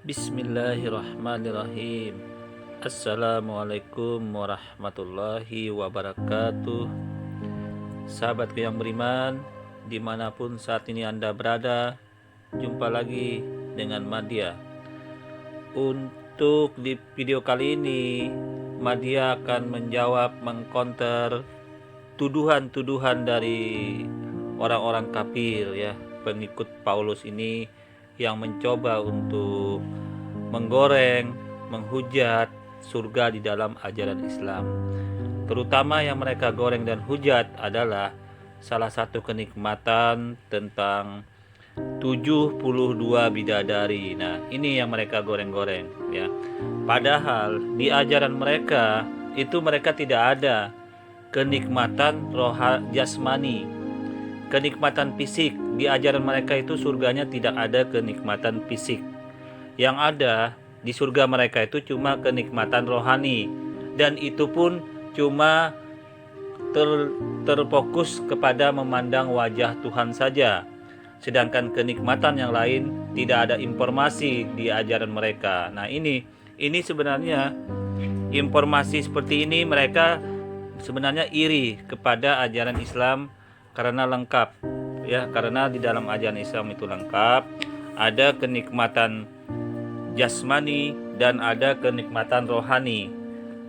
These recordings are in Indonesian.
Bismillahirrahmanirrahim. Assalamualaikum warahmatullahi wabarakatuh. Sahabatku yang beriman, dimanapun saat ini Anda berada, jumpa lagi dengan Madia. Untuk di video kali ini, Madia akan mengcounter tuduhan-tuduhan dari orang-orang kafir, ya, pengikut Paulus ini yang mencoba untuk menggoreng, menghujat surga di dalam ajaran Islam. Terutama yang mereka goreng dan hujat adalah salah satu kenikmatan tentang 72 bidadari. Nah, ini yang mereka goreng-goreng, ya. Padahal di ajaran mereka itu mereka tidak ada kenikmatan jasmani, kenikmatan fisik. Di ajaran mereka itu surganya tidak ada kenikmatan fisik. Yang ada di surga mereka itu cuma kenikmatan rohani, dan itu pun cuma terfokus kepada memandang wajah Tuhan saja. Sedangkan kenikmatan yang lain tidak ada informasi di ajaran mereka. Nah, ini sebenarnya informasi seperti ini mereka sebenarnya iri kepada ajaran Islam karena lengkap, ya, karena di dalam ajaran Islam itu lengkap, ada kenikmatan jasmani dan ada kenikmatan rohani.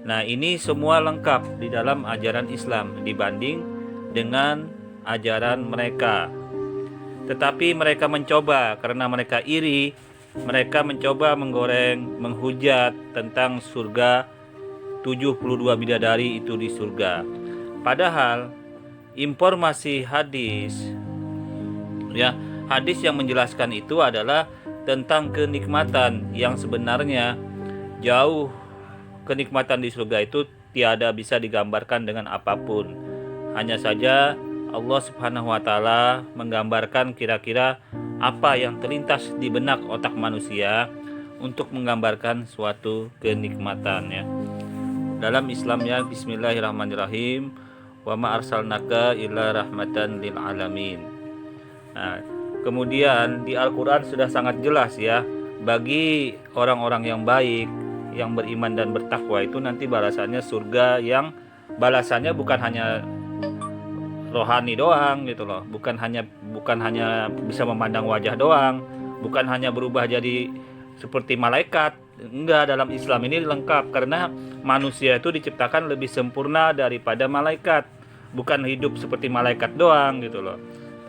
Nah, ini semua lengkap di dalam ajaran Islam dibanding dengan ajaran mereka. Tetapi mereka mencoba, karena mereka iri, mereka mencoba menggoreng, menghujat tentang surga, 72 bidadari itu di surga. Padahal informasi hadis, ya, hadis yang menjelaskan itu adalah tentang kenikmatan yang sebenarnya jauh. Kenikmatan di surga itu tiada bisa digambarkan dengan apapun. Hanya saja Allah Subhanahu wa taala menggambarkan kira-kira apa yang terlintas di benak otak manusia untuk menggambarkan suatu kenikmatan, ya. Dalam Islam, ya, bismillahirrahmanirrahim, wa ma arsalnaka illa rahmatan lil alamin. Nah, kemudian di Al-Qur'an sudah sangat jelas, ya, bagi orang-orang yang baik, yang beriman dan bertakwa itu nanti balasannya surga, yang balasannya bukan hanya rohani doang gitu loh, bukan hanya bisa memandang wajah doang, bukan hanya berubah jadi seperti malaikat. Enggak, dalam Islam ini lengkap, karena manusia itu diciptakan lebih sempurna daripada malaikat, bukan hidup seperti malaikat doang gitu loh.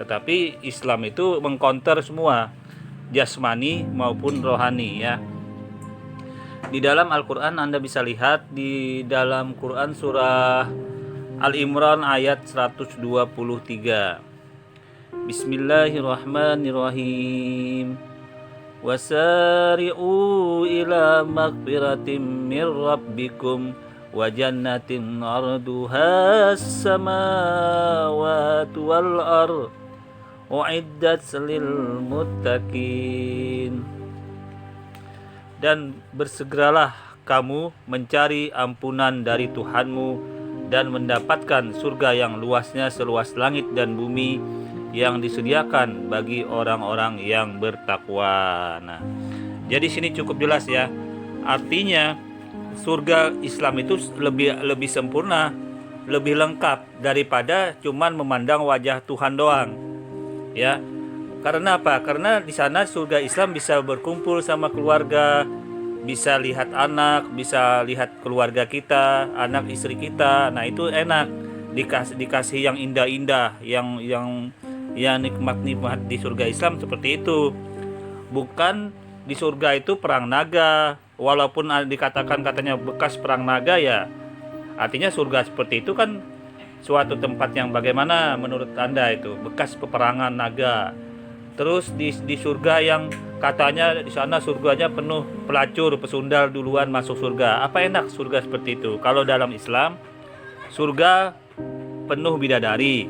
Tetapi Islam itu mengcounter semua, jasmani maupun rohani, ya. Di dalam Al-Quran Anda bisa lihat di dalam Quran surah Al-Imran ayat 123. Bismillahirrahmanirrahim. Wasari'u ila maghfiratin mir rabbikum wa jannatin arduha as-samawati wal ard u'iddat lil muttaqin. Dan bersegeralah kamu mencari ampunan dari Tuhanmu dan mendapatkan surga yang luasnya seluas langit dan bumi, yang disediakan bagi orang-orang yang bertakwa. Nah, jadi sini cukup jelas, ya. Artinya surga Islam itu lebih sempurna, lebih lengkap daripada cuman memandang wajah Tuhan doang, ya. Karena apa? Karena di sana surga Islam bisa berkumpul sama keluarga, bisa lihat anak, bisa lihat keluarga kita, anak istri kita. Nah, itu enak, dikasih yang indah-indah, yang nikmat-nikmat di surga Islam seperti itu. Bukan di surga itu perang naga, walaupun dikatakan katanya bekas perang naga, ya. Artinya surga seperti itu kan suatu tempat yang bagaimana menurut Anda itu? Bekas peperangan naga. Terus di surga yang katanya di sana surganya penuh pelacur, pesundal duluan masuk surga. Apa enak surga seperti itu? Kalau dalam Islam, surga penuh bidadari.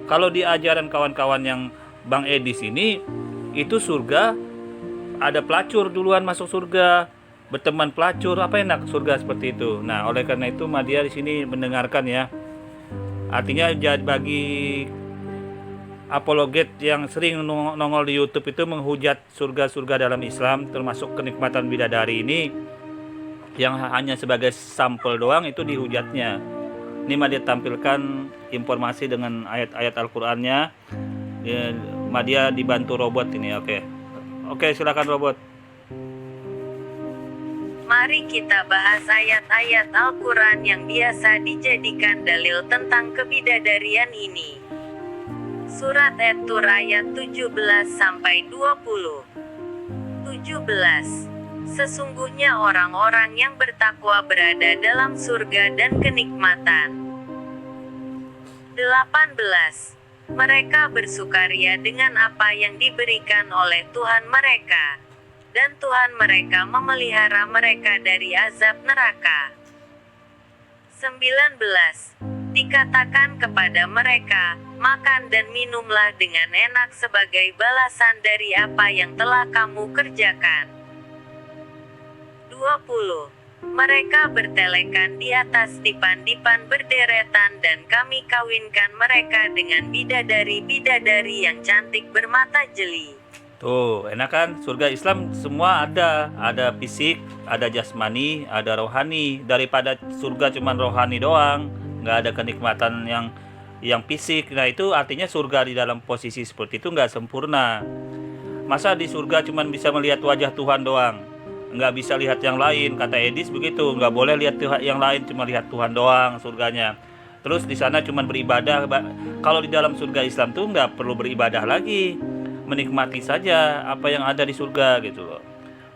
Kalau di ajaran kawan-kawan yang Bang Edi sini, itu surga ada pelacur duluan masuk surga, berteman pelacur. Apa enak surga seperti itu? Nah, oleh karena itu Madia di sini mendengarkan, ya. Artinya bagi apologet yang sering nongol di YouTube itu menghujat surga-surga dalam Islam, termasuk kenikmatan bidadari ini yang hanya sebagai sampel doang, itu dihujatnya. Ini mah dia tampilkan informasi dengan ayat-ayat Al-Qur'annya. Dia dibantu robot ini. Oke, silakan robot. Mari kita bahas ayat-ayat Al-Quran yang biasa dijadikan dalil tentang kebidadarian ini. Surat At-Tur ayat 17-20. 17. Sesungguhnya orang-orang yang bertakwa berada dalam surga dan kenikmatan. 18. Mereka bersukaria dengan apa yang diberikan oleh Tuhan mereka, dan Tuhan mereka memelihara mereka dari azab neraka. 19. Dikatakan kepada mereka, makan dan minumlah dengan enak sebagai balasan dari apa yang telah kamu kerjakan. 20. Mereka bertelekan di atas dipan-dipan berderetan dan kami kawinkan mereka dengan bidadari-bidadari yang cantik bermata jeli. Tuh, enak kan? Surga Islam semua ada fisik, ada jasmani, ada rohani. Daripada surga cuman rohani doang, nggak ada kenikmatan yang fisik. Nah, itu artinya surga di dalam posisi seperti itu nggak sempurna. Masa di surga cuman bisa melihat wajah Tuhan doang, nggak bisa lihat yang lain? Kata Edis begitu, nggak boleh lihat yang lain, cuma lihat Tuhan doang surganya. Terus di sana cuman beribadah. Kalau di dalam surga Islam tuh nggak perlu beribadah lagi, menikmati saja apa yang ada di surga gitu loh.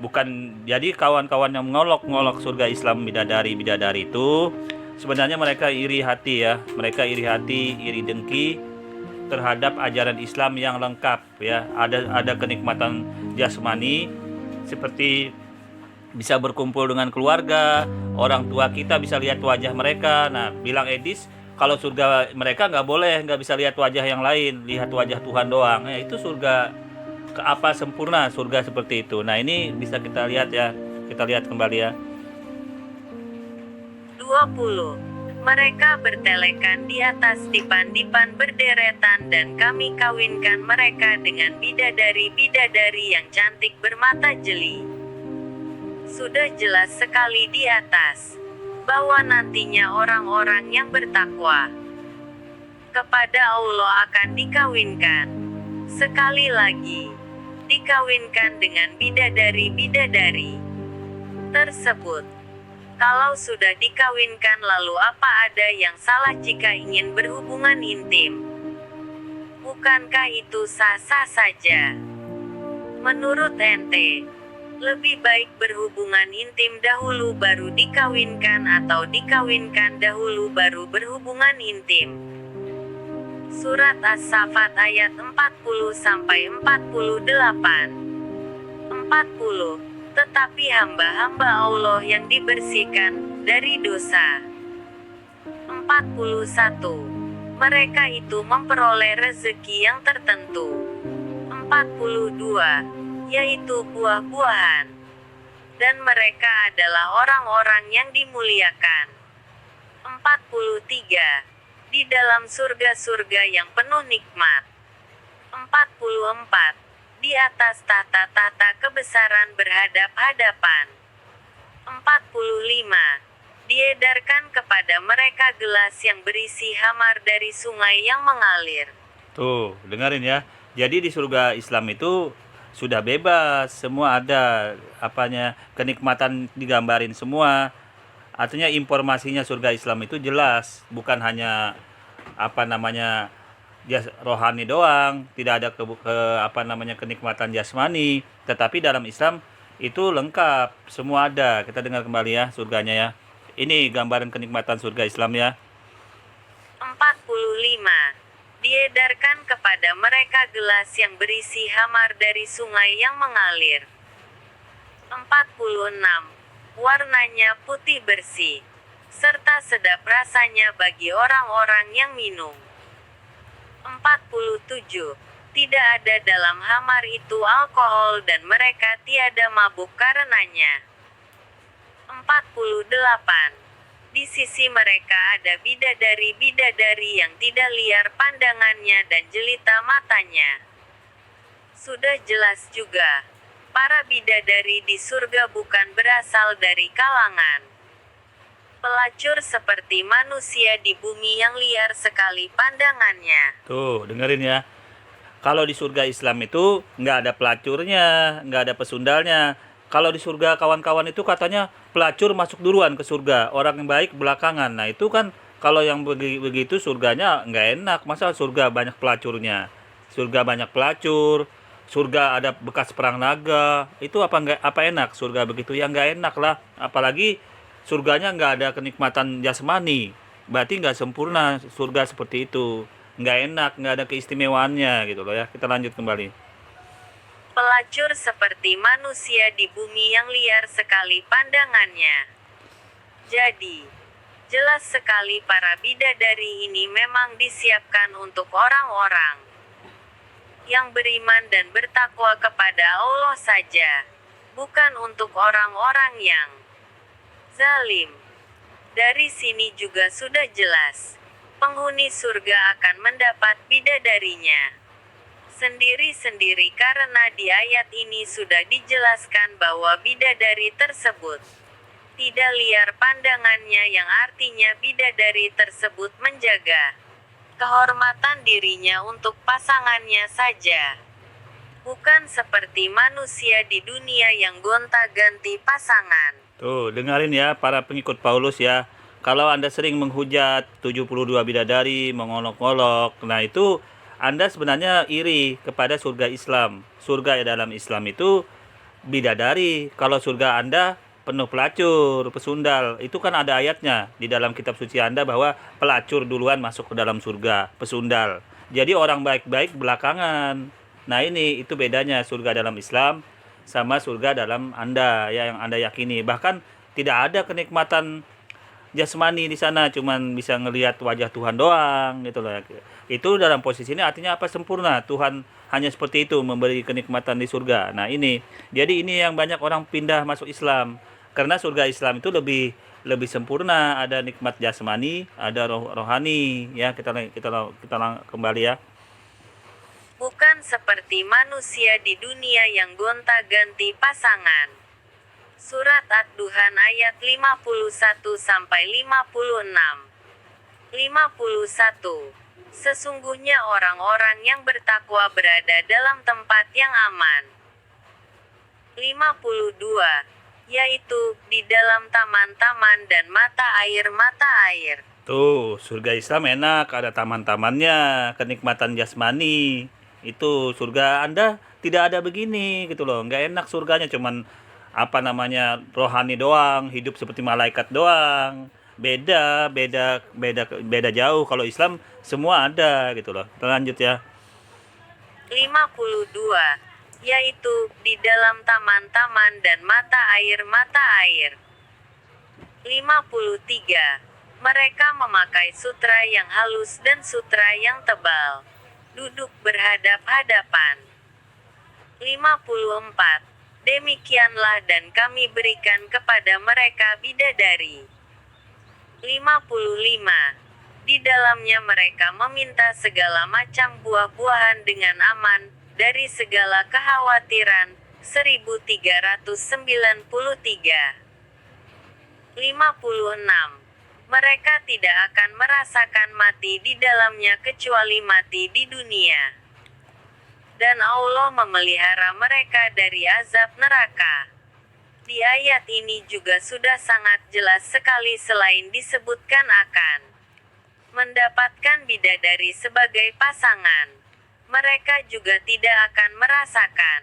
Bukan, jadi kawan-kawan yang mengolok-ngolok surga Islam bidadari itu sebenarnya mereka iri hati ya. Mereka iri hati, iri dengki terhadap ajaran Islam yang lengkap ya. Ada kenikmatan jasmani seperti bisa berkumpul dengan keluarga, orang tua kita bisa lihat wajah mereka. Nah, bilang Edis, kalau surga mereka nggak bisa lihat wajah yang lain, lihat wajah Tuhan doang. Ya, itu surga ke apa sempurna surga seperti itu. Nah, ini bisa kita lihat ya. Kita lihat kembali ya. 20. Mereka bertelekan di atas dipan-dipan berderetan dan kami kawinkan mereka dengan bidadari-bidadari yang cantik bermata jeli. Sudah jelas sekali di atas bahwa nantinya orang-orang yang bertakwa kepada Allah akan dikawinkan. Sekali lagi, dikawinkan dengan bidadari-bidadari tersebut. Kalau sudah dikawinkan, lalu apa ada yang salah jika ingin berhubungan intim? Bukankah itu sah-sah saja? Menurut ente, lebih baik berhubungan intim dahulu baru dikawinkan atau dikawinkan dahulu baru berhubungan intim? Surat As-Saffat ayat 40-48. 40. Tetapi hamba-hamba Allah yang dibersihkan dari dosa. 41. Mereka itu memperoleh rezeki yang tertentu. 42. Yaitu buah-buahan. Dan mereka adalah orang-orang yang dimuliakan. 43. Di dalam surga-surga yang penuh nikmat. 44. Di atas tahta-tahta kebesaran berhadap-hadapan. 45. Diedarkan kepada mereka gelas yang berisi hamar dari sungai yang mengalir. Tuh, dengerin ya. Jadi di surga Islam itu sudah bebas, semua ada kenikmatan digambarin semua. Artinya informasinya surga Islam itu jelas, bukan hanya rohani doang, tidak ada kenikmatan jasmani, tetapi dalam Islam itu lengkap, semua ada. Kita dengar kembali ya surganya ya. Ini gambaran kenikmatan surga Islam ya. 45. Diedarkan kepada mereka gelas yang berisi hamar dari sungai yang mengalir. 46. Warnanya putih bersih, serta sedap rasanya bagi orang-orang yang minum. 47. Tidak ada dalam hamar itu alkohol dan mereka tiada mabuk karenanya. 48. Di sisi mereka ada bidadari-bidadari yang tidak liar pandangannya dan jelita matanya. Sudah jelas juga, para bidadari di surga bukan berasal dari kalangan pelacur seperti manusia di bumi yang liar sekali pandangannya. Tuh, dengerin ya. Kalau di surga Islam itu nggak ada pelacurnya, nggak ada pesundalnya. Kalau di surga kawan-kawan itu katanya pelacur masuk duluan ke surga, orang yang baik belakangan. Nah itu kan kalau yang begitu surganya nggak enak. Masa surga banyak pelacurnya? Surga banyak pelacur, surga ada bekas perang naga. Itu apa enak? Surga begitu ya nggak enak lah. Apalagi surganya nggak ada kenikmatan jasmani. Berarti nggak sempurna surga seperti itu. Nggak enak, nggak ada keistimewaannya gitu loh ya. Kita lanjut kembali. Pelacur seperti manusia di bumi yang liar sekali pandangannya. Jadi, jelas sekali para bidadari ini memang disiapkan untuk orang-orang yang beriman dan bertakwa kepada Allah saja, bukan untuk orang-orang yang zalim. Dari sini juga sudah jelas, penghuni surga akan mendapat bidadarinya sendiri-sendiri karena di ayat ini sudah dijelaskan bahwa bidadari tersebut tidak liar pandangannya, yang artinya bidadari tersebut menjaga kehormatan dirinya untuk pasangannya saja. Bukan seperti manusia di dunia yang gonta-ganti pasangan. Tuh, dengerin ya para pengikut Paulus ya. Kalau Anda sering menghujat 72 bidadari, mengolok-olok, nah itu Anda sebenarnya iri kepada surga Islam. Surga dalam Islam itu bidadari. Kalau surga Anda penuh pelacur, pesundal. Itu kan ada ayatnya di dalam kitab suci Anda bahwa pelacur duluan masuk ke dalam surga, pesundal. Jadi orang baik-baik belakangan. Nah ini itu bedanya surga dalam Islam sama surga dalam Anda ya, yang Anda yakini. Bahkan tidak ada kenikmatan jasmani di sana, cuman bisa ngelihat wajah Tuhan doang gitu loh. Itu dalam posisi ini artinya apa? Sempurna. Tuhan hanya seperti itu memberi kenikmatan di surga. Nah, jadi ini yang banyak orang pindah masuk Islam. Karena surga Islam itu lebih sempurna, ada nikmat jasmani, ada rohani ya. Kita kembali ya. Bukan seperti manusia di dunia yang gonta-ganti pasangan. Surat Ad-Duhan ayat 51-56. 51. Sesungguhnya orang-orang yang bertakwa berada dalam tempat yang aman. 52. Yaitu, di dalam taman-taman dan mata air. Tuh, surga Islam enak, ada taman-tamannya, kenikmatan jasmani. Itu surga Anda tidak ada begini gitu loh. Nggak enak surganya, cuman rohani doang, hidup seperti malaikat doang. Beda jauh. Kalau Islam semua ada gitu loh. Kita lanjut ya. 52. Yaitu, di dalam taman-taman dan mata air. 53. Mereka memakai sutra yang halus dan sutra yang tebal. Duduk berhadap-hadapan. 54. Demikianlah dan kami berikan kepada mereka bidadari. 55. Di dalamnya mereka meminta segala macam buah-buahan dengan aman, dari segala kekhawatiran. 1393. 56. Mereka tidak akan merasakan mati di dalamnya kecuali mati di dunia. Dan Allah memelihara mereka dari azab neraka. Di ayat ini juga sudah sangat jelas sekali, selain disebutkan akan mendapatkan bidadari sebagai pasangan, mereka juga tidak akan merasakan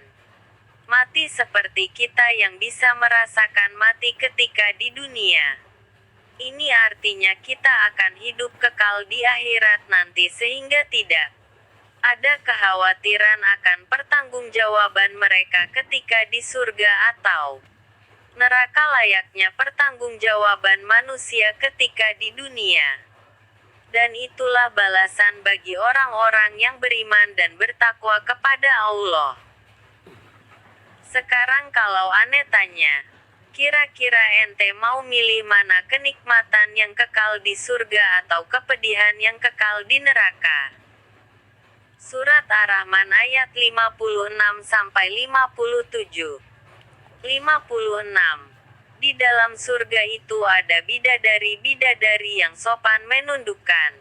mati seperti kita yang bisa merasakan mati ketika di dunia. Ini artinya kita akan hidup kekal di akhirat nanti sehingga tidak ada kekhawatiran akan pertanggungjawaban mereka ketika di surga atau neraka, layaknya pertanggungjawaban manusia ketika di dunia. Dan itulah balasan bagi orang-orang yang beriman dan bertakwa kepada Allah. Sekarang kalau aneh tanya, Kira-kira ente mau milih mana, kenikmatan yang kekal di surga atau kepedihan yang kekal di neraka? Surat Ar-Rahman ayat 56-57. 56. Di dalam surga itu ada bidadari-bidadari yang sopan menundukkan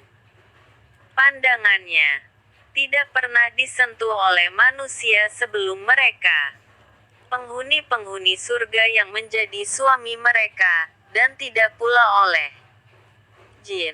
pandangannya. Tidak pernah disentuh oleh manusia sebelum mereka. Penghuni-penghuni surga yang menjadi suami mereka, dan tidak pula oleh jin.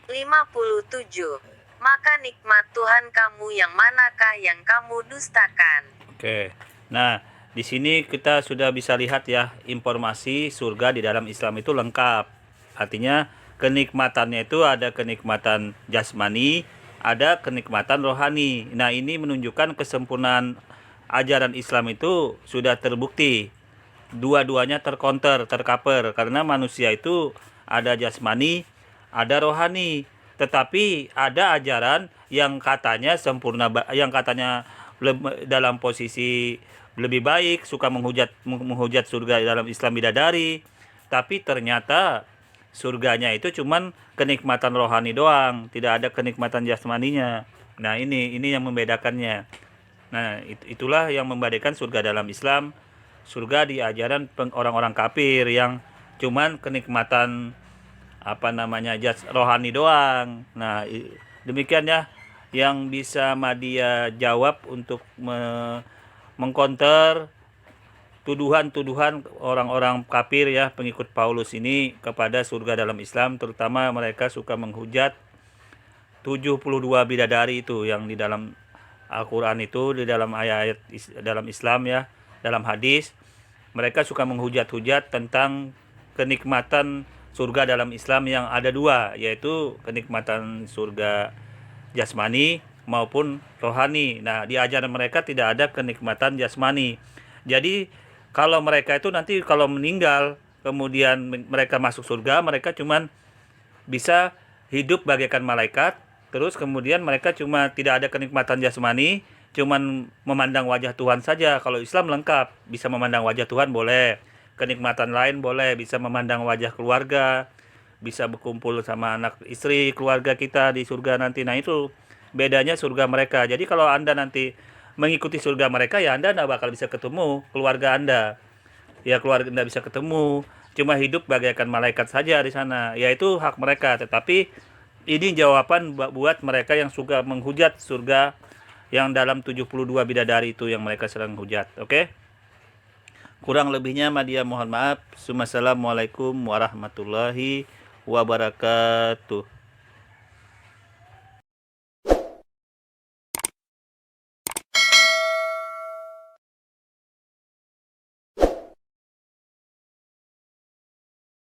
57. Maka nikmat Tuhan kamu yang manakah yang kamu dustakan? Oke. Nah, di sini kita sudah bisa lihat ya, informasi surga di dalam Islam itu lengkap. Artinya kenikmatannya itu ada kenikmatan jasmani, ada kenikmatan rohani. Nah, ini menunjukkan kesempurnaan ajaran Islam itu sudah terbukti. Dua-duanya tercover karena manusia itu ada jasmani, ada rohani. Tetapi ada ajaran yang katanya sempurna, yang katanya dalam posisi lebih baik, suka menghujat surga dalam Islam bidadari, tapi ternyata surganya itu cuman kenikmatan rohani doang, tidak ada kenikmatan jasmaninya. Nah, ini yang membedakannya. Nah, itulah yang membedakan surga dalam Islam, surga di ajaran orang-orang kafir yang cuman kenikmatan rohani doang. Nah, demikian ya yang bisa Madia jawab untuk mengkonter tuduhan-tuduhan orang-orang kafir ya, pengikut Paulus ini kepada surga dalam Islam, terutama mereka suka menghujat 72 bidadari itu yang di dalam Al-Qur'an itu, di dalam ayat-ayat dalam Islam ya, dalam hadis. Mereka suka menghujat-hujat tentang kenikmatan surga dalam Islam yang ada dua, yaitu kenikmatan surga jasmani maupun rohani. Nah, di ajaran mereka tidak ada kenikmatan jasmani. Jadi kalau mereka itu nanti kalau meninggal kemudian mereka masuk surga, mereka cuman bisa hidup bagaikan malaikat, terus kemudian mereka cuma tidak ada kenikmatan jasmani, cuman memandang wajah Tuhan saja. Kalau Islam lengkap, bisa memandang wajah Tuhan boleh, kenikmatan lain boleh, bisa memandang wajah keluarga, bisa berkumpul sama anak istri keluarga kita di surga nanti. Nah, itu bedanya surga mereka. Jadi kalau Anda nanti mengikuti surga mereka, ya Anda tidak bakal bisa ketemu keluarga Anda. Ya, keluarga Anda bisa ketemu, cuma hidup bagaikan malaikat saja di sana. Ya, itu hak mereka. Tetapi ini jawaban buat mereka yang suka menghujat surga yang dalam 72 bidadari itu yang mereka sedang hujat. Oke? Kurang lebihnya Madia mohon maaf. Assalamualaikum warahmatullahi wabarakatuh.